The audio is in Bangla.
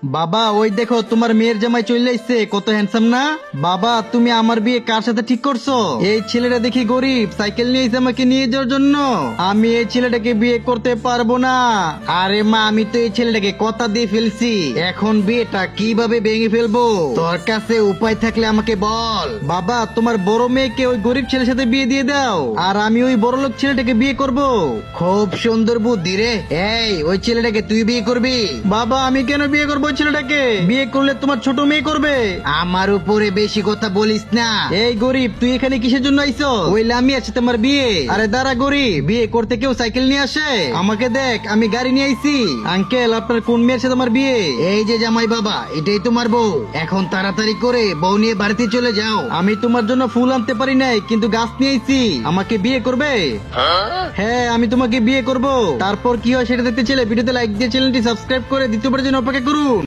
বাবা ওই দেখো তোমার মেয়ের জামাই চলে আসছে, কত হ্যান্ডসাম না। বাবা তুমি আমার বিয়ে কার সাথে ঠিক করছো? এই ছেলেটা দেখি গরিব, সাইকেল নিয়ে এসে আমাকে নিয়ে যাওয়ার জন্য। আমি এই ছেলেটাকে বিয়ে করতে পারবো না। আরে মা আমি তো এই ছেলেটাকে কথা দিয়ে ফেলছি, এখন বিয়েটা কিভাবে ভেঙে ফেলবো? তোর কাছে উপায় থাকলে আমাকে বল। বাবা তোমার বড় মেয়েকে ওই গরিব ছেলের সাথে বিয়ে দিয়ে দাও, আর আমি ওই বড় লোক ছেলেটাকে বিয়ে করব। খুব সুন্দর বুদ্ধি রে। এই ওই ছেলেটাকে তুই বিয়ে করবি? বাবা আমি কেন বিয়ে করবো ওই ছেলেটাকে? বিয়ে করলে তোমার ছোট মেয়ে করবে। আমার উপরে বেশি কথা বলিস না। এই গরিব তুই এখানে কিসের জন্য আইছো? ওই লামি আছে তোমার বিয়ে। আরে দাঁড়া গরিব, বিয়ে করতে কেউ সাইকেল নিয়ে আসে? আমাকে দেখ আমি গাড়ি নিয়ে আইছি। আঙ্কেল আপনার কোন মেয়ের সাথে তোমার বিয়ে? এই যে জামাই বাবা এটাই তোমার বউ, এখন তাড়াতাড়ি করে বউ নিয়ে বাড়িতে চলে যাও। আমি তোমার জন্য ফুল আনতে পারি নাই, কিন্তু গাছ নিয়ে আইছি। আমাকে বিয়ে করবে? হ্যাঁ আমি তোমাকে বিয়ে করব। তারপর কি হয় সেটা দেখতে চাইলে ভিডিওতে লাইক দিয়ে চ্যানেলটি সাবস্ক্রাইব করে দ্বিতীয়বারের জন্য অপেক্ষা করুন।